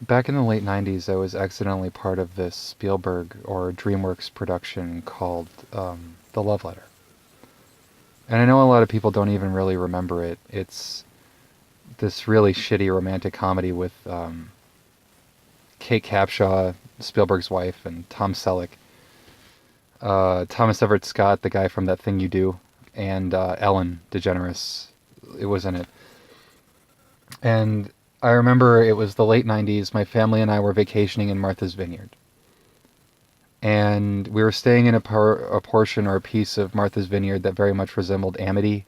back in the late 90s, I was accidentally part of this Spielberg or Dreamworks production called The Love Letter. And I know a lot of people don't even really remember it. It's this really shitty romantic comedy with Kate Capshaw, Spielberg's wife, and Tom Selleck. Thomas Everett Scott, the guy from That Thing You Do, and Ellen DeGeneres, it was in it. And I remember it was the late 90s. My family and I were vacationing in Martha's Vineyard. And we were staying in a portion or a piece of Martha's Vineyard that very much resembled Amity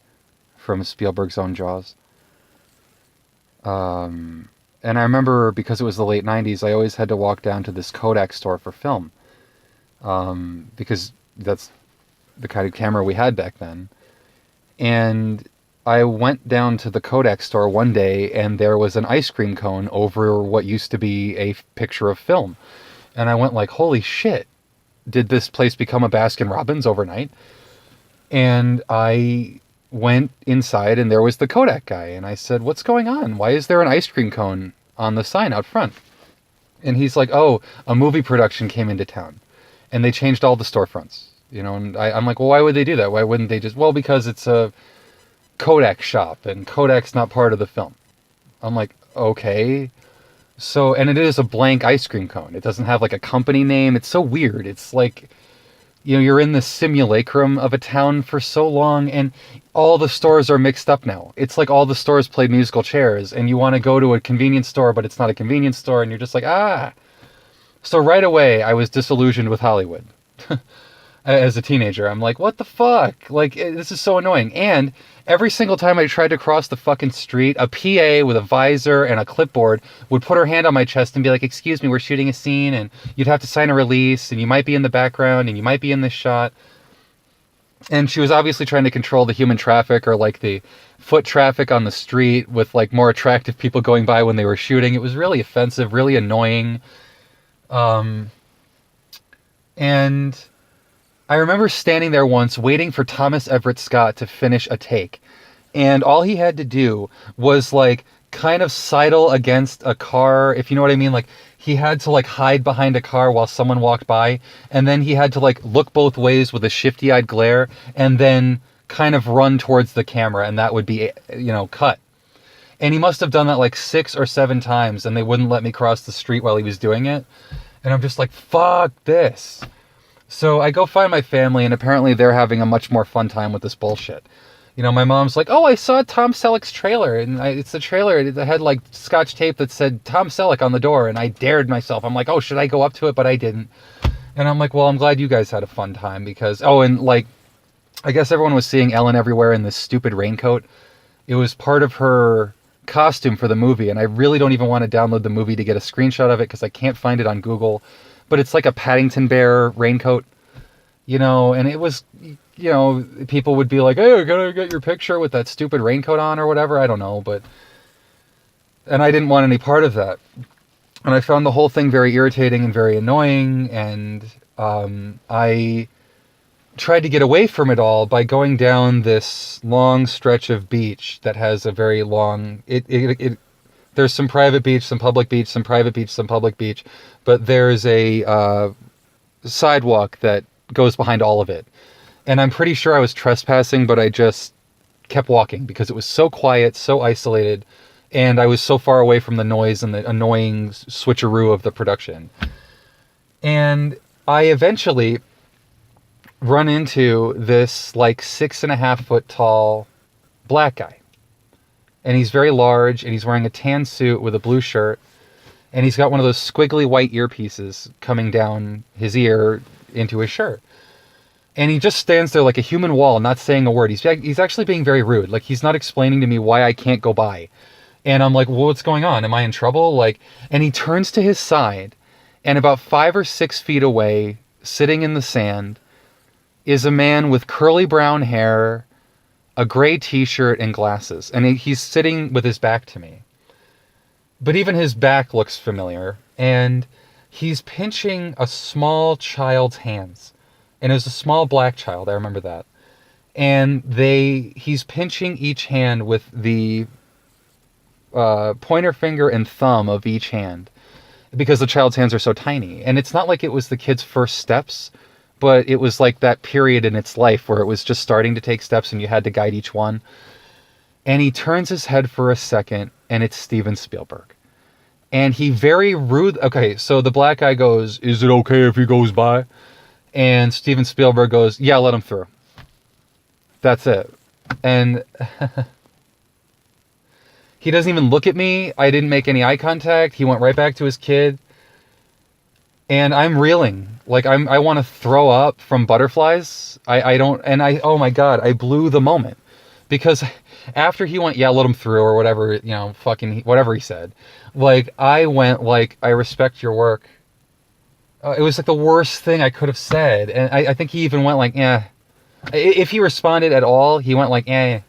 from Spielberg's own Jaws. And I remember because it was the late 90s, I always had to walk down to this Kodak store for film. Because that's the kind of camera we had back then. And I went down to the Kodak store one day and there was an ice cream cone over what used to be a picture of film. And I went like, holy shit, did this place become a Baskin Robbins overnight? And I went inside and there was the Kodak guy. And I said, what's going on? Why is there an ice cream cone on the sign out front? And he's like, oh, a movie production came into town and they changed all the storefronts. And I'm like, well, why would they do that? Why wouldn't they just, well, because it's a Kodak shop and Kodak's not part of the film. I'm like, okay. So, and it is a blank ice cream cone. It doesn't have like a company name. It's so weird. It's like, you're in the simulacrum of a town for so long and all the stores are mixed up now. It's like all the stores played musical chairs and you want to go to a convenience store, but it's not a convenience store. And you're just like, ah. So right away, I was disillusioned with Hollywood. As a teenager, I'm like, what the fuck? Like, this is so annoying. And every single time I tried to cross the fucking street, a PA with a visor and a clipboard would put her hand on my chest and be like, excuse me, we're shooting a scene and you'd have to sign a release and you might be in the background and you might be in this shot. And she was obviously trying to control the human traffic or like the foot traffic on the street with like more attractive people going by when they were shooting. It was really offensive, really annoying. And I remember standing there once waiting for Thomas Everett Scott to finish a take. And all he had to do was like kind of sidle against a car, if you know what I mean. Like he had to like hide behind a car while someone walked by. And then he had to like look both ways with a shifty-eyed glare and then kind of run towards the camera. And that would be, cut. And he must have done that like 6 or 7 times and they wouldn't let me cross the street while he was doing it. And I'm just like, fuck this. So I go find my family, and apparently they're having a much more fun time with this bullshit. My mom's like, oh, I saw Tom Selleck's trailer, and it's the trailer. It had like scotch tape that said Tom Selleck on the door, and I dared myself. I'm like, oh, should I go up to it? But I didn't. And I'm like, well, I'm glad you guys had a fun time because, and like, I guess everyone was seeing Ellen everywhere in this stupid raincoat. It was part of her costume for the movie, and I really don't even want to download the movie to get a screenshot of it because I can't find it on Google. But it's like a Paddington Bear raincoat, and it was, people would be like, hey, I gotta get your picture with that stupid raincoat on or whatever. I don't know, and I didn't want any part of that. And I found the whole thing very irritating and very annoying. And I tried to get away from it all by going down this long stretch of beach that has a very long, there's some private beach, some public beach, some private beach, some public beach, but there's a sidewalk that goes behind all of it. And I'm pretty sure I was trespassing, but I just kept walking because it was so quiet, so isolated, and I was so far away from the noise and the annoying switcheroo of the production. And I eventually run into this like 6.5 foot tall black guy. And he's very large, and he's wearing a tan suit with a blue shirt, and he's got one of those squiggly white earpieces coming down his ear into his shirt. And he just stands there like a human wall, not saying a word. He's actually being very rude. Like, he's not explaining to me why I can't go by. And I'm like, well, what's going on? Am I in trouble? And he turns to his side, and about 5 or 6 feet away, sitting in the sand, is a man with curly brown hair, a gray t-shirt, and glasses. And he's sitting with his back to me. But even his back looks familiar. And he's pinching a small child's hands. And it was a small black child, I remember that. And he's pinching each hand with the pointer finger and thumb of each hand. because the child's hands are so tiny. And it's not like it was the kid's first steps, but it was like that period in its life where it was just starting to take steps and you had to guide each one. And he turns his head for a second, and it's Steven Spielberg. And he very rude. Okay, so the black guy goes, "Is it okay if he goes by?" And Steven Spielberg goes, "Yeah, let him through." That's it. And he doesn't even look at me. I didn't make any eye contact. He went right back to his kid. And I'm reeling. Like, I want to throw up from butterflies. I don't, and oh my God, I blew the moment. Because after he went, "Yeah, let him through," or whatever, fucking, whatever he said. Like, I went like, "I respect your work." It was like the worst thing I could have said. And I think he even went like, "Yeah." If he responded at all, he went like, "Eh."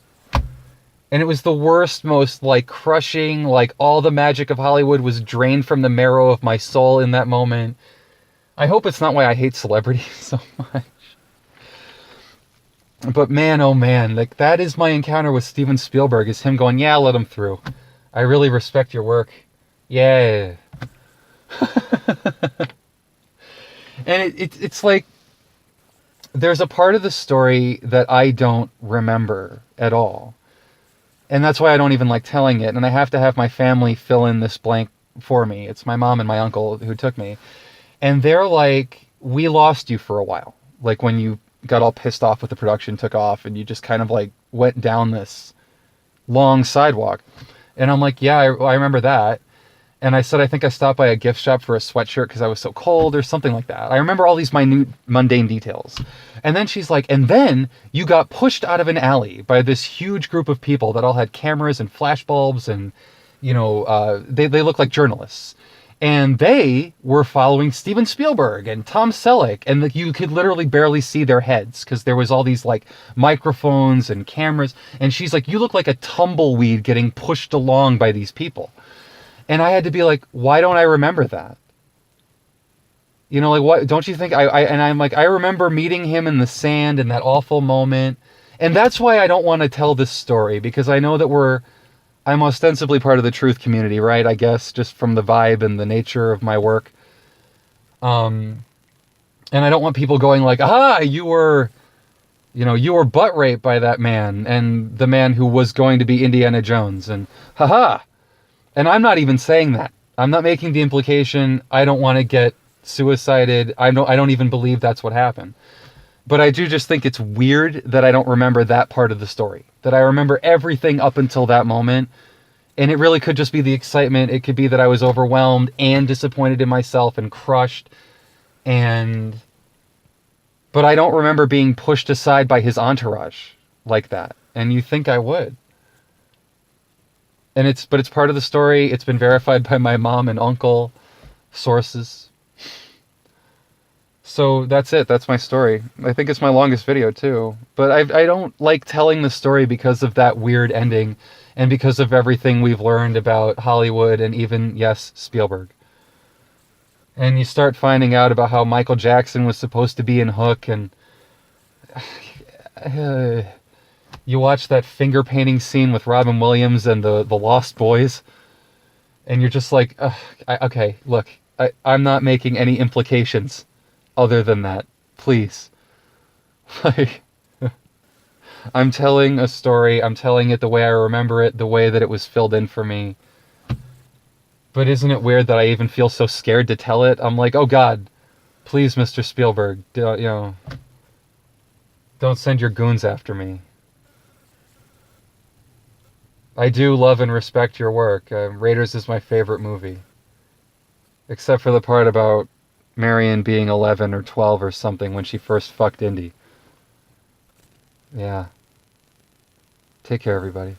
And it was the worst, most like crushing, like all the magic of Hollywood was drained from the marrow of my soul in that moment. I hope it's not why I hate celebrities so much. But man, oh man, like that is my encounter with Steven Spielberg, is him going, "Yeah, let him through. I really respect your work. Yeah." And it's like, there's a part of the story that I don't remember at all. And that's why I don't even like telling it. And I have to have my family fill in this blank for me. It's my mom and my uncle who took me. And they're like, "We lost you for a while." Like when you got all pissed off with the production, took off, and you just kind of like went down this long sidewalk. And I'm like, "Yeah, I remember that." And I said, "I think I stopped by a gift shop for a sweatshirt because I was so cold," or something like that. I remember all these minute, mundane details. And then she's like, "And then you got pushed out of an alley by this huge group of people that all had cameras and flashbulbs and, they look like journalists. And they were following Steven Spielberg and Tom Selleck. And you could literally barely see their heads because there was all these like microphones and cameras. And she's like, "You look like a tumbleweed getting pushed along by these people." And I had to be like, "Why don't I remember that?" Like, what, don't you think and I'm like, I remember meeting him in the sand in that awful moment. And that's why I don't want to tell this story, because I know that I'm ostensibly part of the truth community, right? I guess just from the vibe and the nature of my work. And I don't want people going like, "Ah, you were butt raped by that man and the man who was going to be Indiana Jones, and haha." And I'm not even saying that. I'm not making the implication. I don't want to get suicided. I don't even believe that's what happened. But I do just think it's weird that I don't remember that part of the story. That I remember everything up until that moment. And it really could just be the excitement. It could be that I was overwhelmed and disappointed in myself and crushed. But I don't remember being pushed aside by his entourage like that. And you think I would. But it's part of the story. It's been verified by my mom and uncle, sources. So that's it. That's my story. I think it's my longest video too. But I don't like telling the story because of that weird ending, and because of everything we've learned about Hollywood and even, yes, Spielberg. And you start finding out about how Michael Jackson was supposed to be in Hook, and you watch that finger painting scene with Robin Williams and the Lost Boys, and you're just like, okay, look, I'm not making any implications other than that. Please. Like, I'm telling a story. I'm telling it the way I remember it, the way that it was filled in for me. But isn't it weird that I even feel so scared to tell it? I'm like, "Oh God, please, Mr. Spielberg, don't send your goons after me." I do love and respect your work. Raiders is my favorite movie. Except for the part about Marion being 11 or 12 or something when she first fucked Indy. Yeah. Take care, everybody.